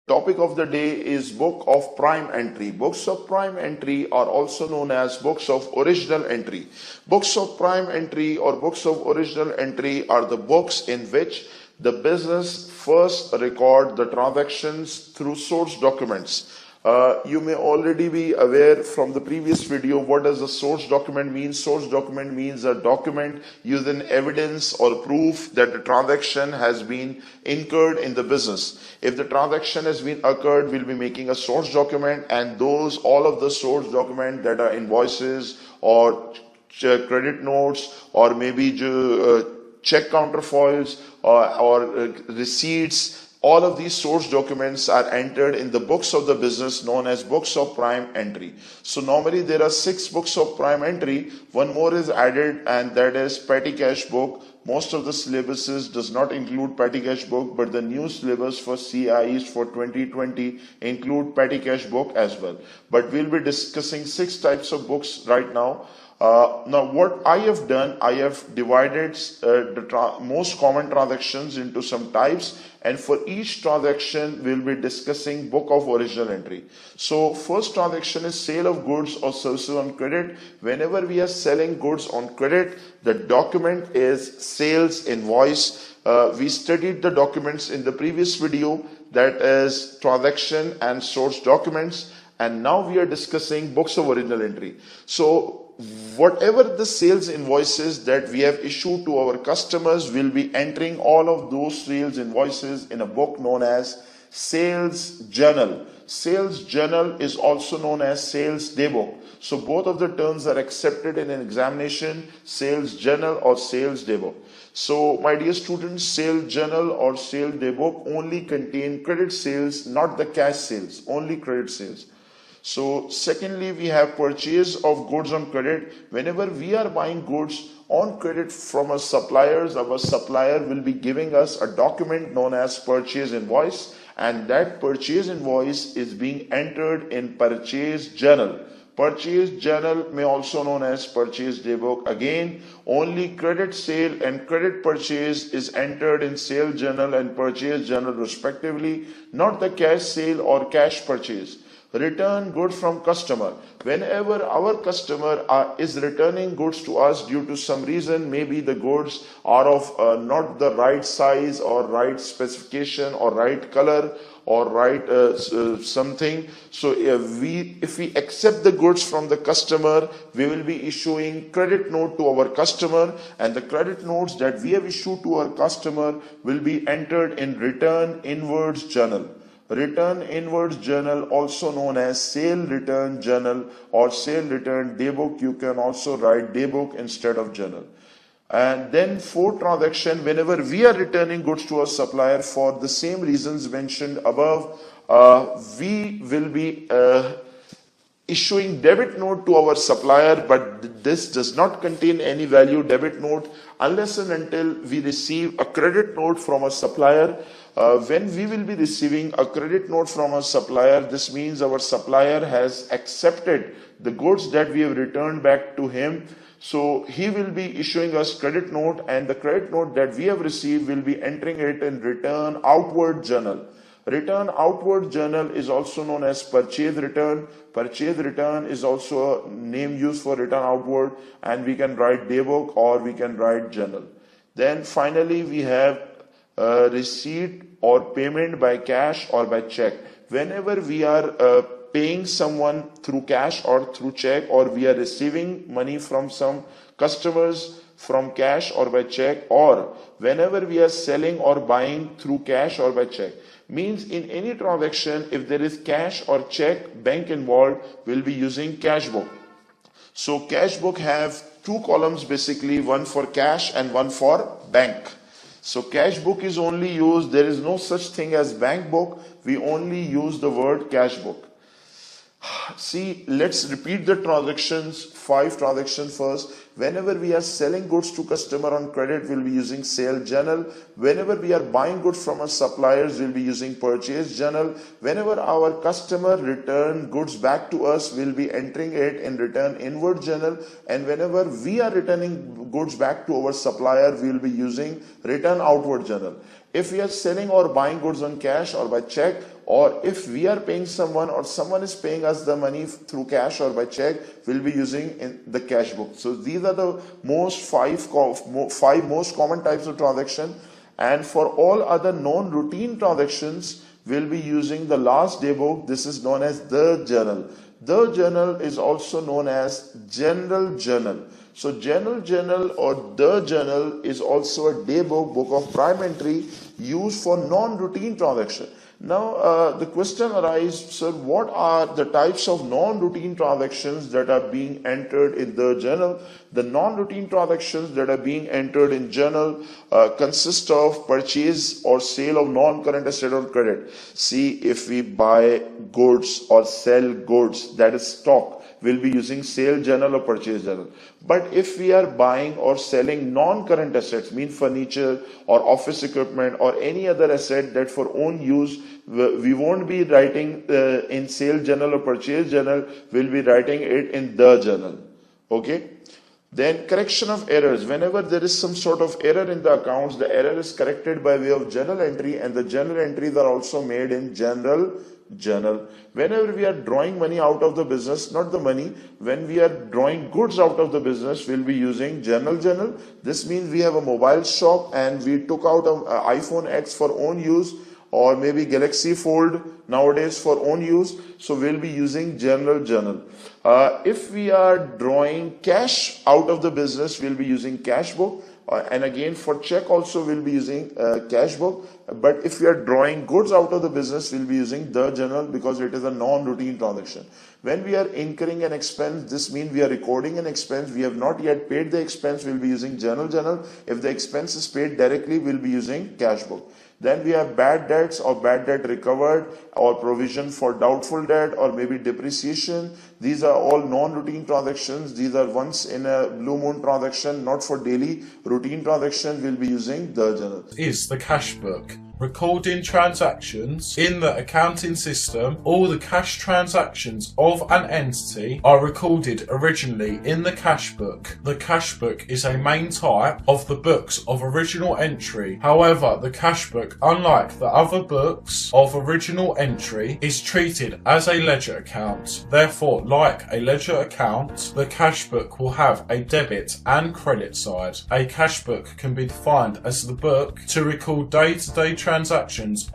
Topic of the day is book of prime entry. Books of prime entry are also known as books of original entry. Books of prime entry or books of original entry are the books in which the business first record the transactions through source documents. You may already be aware from the previous video what does a source document mean. Source document means a document using evidence or proof that the transaction has been incurred in the business. If the transaction has been occurred, we'll be making a source document, and all of the source document that are invoices or credit notes or maybe check counterfoils or receipts. All of these source documents are entered in the books of the business known as books of prime entry. So normally there are 6 books of prime entry. One more is added, and that is petty cash book. Most of the syllabuses does not include petty cash book, but the new syllabus for CIEs for 2020 include petty cash book as well. But we'll be discussing 6 types of books right now. Now what I have done, I have divided the most common transactions into some types, and for each transaction we'll be discussing book of original entry. So first transaction is sale of goods or services on credit. Whenever we are selling goods on credit, the document is sales invoice. We studied the documents in the previous video, that is transaction and source documents, and now we are discussing books of original entry. So whatever the sales invoices that we have issued to our customers, will be entering all of those sales invoices in a book known as sales journal. Sales journal is also known as sales daybook. So both of the terms are accepted in an examination, sales journal or sales daybook. So my dear students, sales journal or sales daybook only contain credit sales, not the cash sales, only credit sales. So secondly, we have purchase of goods on credit. Whenever we are buying goods on credit from our suppliers, our supplier will be giving us a document known as purchase invoice, and that purchase invoice is being entered in purchase journal. Purchase journal may also known as purchase daybook. Again, only credit sale and credit purchase is entered in sale journal and purchase journal respectively, not the cash sale or cash purchase. Return goods from customer. Whenever our customer is returning goods to us due to some reason, maybe the goods are of not the right size or right specification or right color or right something. So if we accept the goods from the customer, we will be issuing credit note to our customer, and the credit notes that we have issued to our customer will be entered in return inwards journal. Return inwards journal, also known as sale return journal or sale return daybook. You can also write daybook instead of journal. And then fourth transaction, whenever we are returning goods to a supplier for the same reasons mentioned above, we will be issuing debit note to our supplier, but this does not contain any value debit note unless and until we receive a credit note from a supplier. When we will be receiving a credit note from a supplier, this means our supplier has accepted the goods that we have returned back to him. So he will be issuing us credit note, and the credit note that we have received will be entering it in return outward journal. Return outward journal is also known as purchase return. Purchase return is also a name used for return outward, and we can write daybook or we can write journal. Then finally we have receipt or payment by cash or by check. Whenever we are paying someone through cash or through check, or we are receiving money from some customers from cash or by check, or whenever we are selling or buying through cash or by check, means in any transaction, if there is cash or check bank involved, we'll be using cash book. So cash book have 2 columns basically, one for cash and one for bank. So cash book is only used, there is no such thing as bank book, we only use the word cash book. See, let's repeat the transactions, 5 transactions first. Whenever we are selling goods to customer on credit, we'll be using sale journal. Whenever we are buying goods from our suppliers, we'll be using purchase journal. Whenever our customer return goods back to us, we'll be entering it in return inward journal. And whenever we are returning goods back to our supplier, we'll be using return outward journal. If we are selling or buying goods on cash or by check, or if we are paying someone or someone is paying us the money through cash or by check, we'll be using in the cash book. So these are the five most common types of transaction. And for all other non-routine transactions, we'll be using the last day book. This is known as the journal. The journal is also known as general journal. So general journal or the journal is also a day book, book of prime entry used for non-routine transaction. Now the question arises, sir, what are the types of non-routine transactions that are being entered in the journal? The non-routine transactions that are being entered in journal consist of purchase or sale of non-current asset or credit. See, if we buy goods or sell goods, that is stock, we'll be using sale journal or purchase journal. But if we are buying or selling non-current assets, mean furniture or office equipment or any other asset that for own use, we won't be writing in sale journal or purchase journal, we'll be writing it in the journal. Okay. Then correction of errors. Whenever there is some sort of error in the accounts, the error is corrected by way of journal entry, and the journal entries are also made in general journal. Whenever we are drawing money out of the business, not the money, when we are drawing goods out of the business, we'll be using general journal. This means we have a mobile shop and we took out an iPhone X for own use, or maybe Galaxy Fold nowadays for own use. So we'll be using general journal. If we are drawing cash out of the business, we'll be using cash book. And again, for check also we'll be using cash book. But if we are drawing goods out of the business, we'll be using the journal because it is a non-routine transaction. When we are incurring an expense, this means we are recording an expense. We have not yet paid the expense, we'll be using general journal. If the expense is paid directly, we'll be using cash book. Then we have bad debts or bad debt recovered or provision for doubtful debt or maybe depreciation. These are all non-routine transactions. These are once in a blue moon transaction, not for daily routine transaction. We'll be using the journal. Is the cash book. Recording transactions in the accounting system. All the cash transactions of an entity are recorded originally in the cash book. The cash book is a main type of the books of original entry. However, the cash book, unlike the other books of original entry, is treated as a ledger account. Therefore, like a ledger account, the cash book will have a debit and credit side. A cash book can be defined as the book to record day-to-day transactions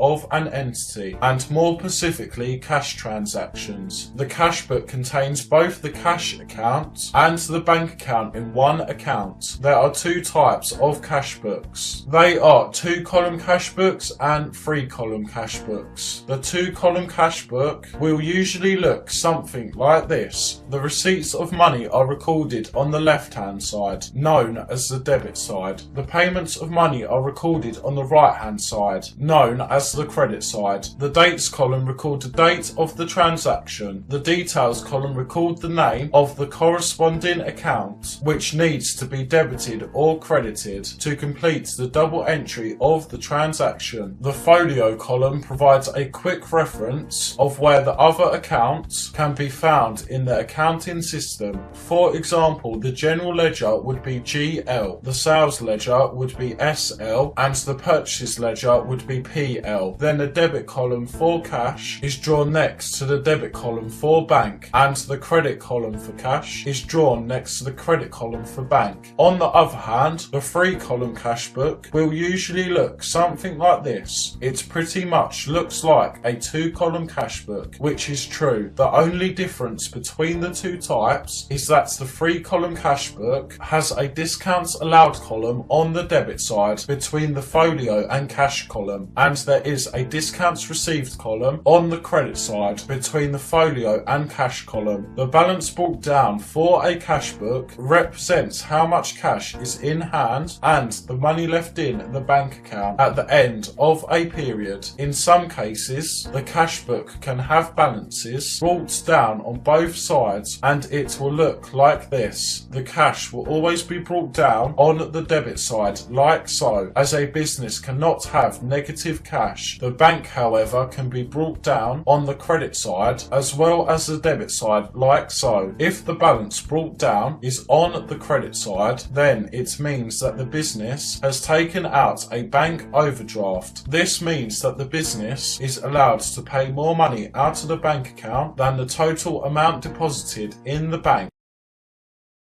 of an entity, and more specifically cash transactions. The cash book contains both the cash account and the bank account in one account. There are two types of cash books. They are 2-column cash books and 3-column cash books. The 2-column cash book will usually look something like this. The receipts of money are recorded on the left-hand side, known as the debit side. The payments of money are recorded on the right-hand side, known as the credit side. The dates column record the date of the transaction. The details column record the name of the corresponding account, which needs to be debited or credited to complete the double entry of the transaction. The folio column provides a quick reference of where the other accounts can be found in the accounting system. For example, the general ledger would be GL, the sales ledger would be SL, and the purchase ledger would be PL. Then the debit column for cash is drawn next to the debit column for bank, and the credit column for cash is drawn next to the credit column for bank. On the other hand, the 3-column cash book will usually look something like this. It pretty much looks like a 2-column cash book, which is true. The only difference between the two types is that the 3-column cash book has a discounts allowed column on the debit side between the folio and cash column, and there is a discounts received column on the credit side between the folio and cash column. The balance brought down for a cash book represents how much cash is in hand and the money left in the bank account at the end of a period. In some cases, the cash book can have balances brought down on both sides, and it will look like this. The cash will always be brought down on the debit side, like so, as a business cannot have negative cash. The bank, however, can be brought down on the credit side as well as the debit side, like so. If the balance brought down is on the credit side, then it means that the business has taken out a bank overdraft. This means that the business is allowed to pay more money out of the bank account than the total amount deposited in the bank.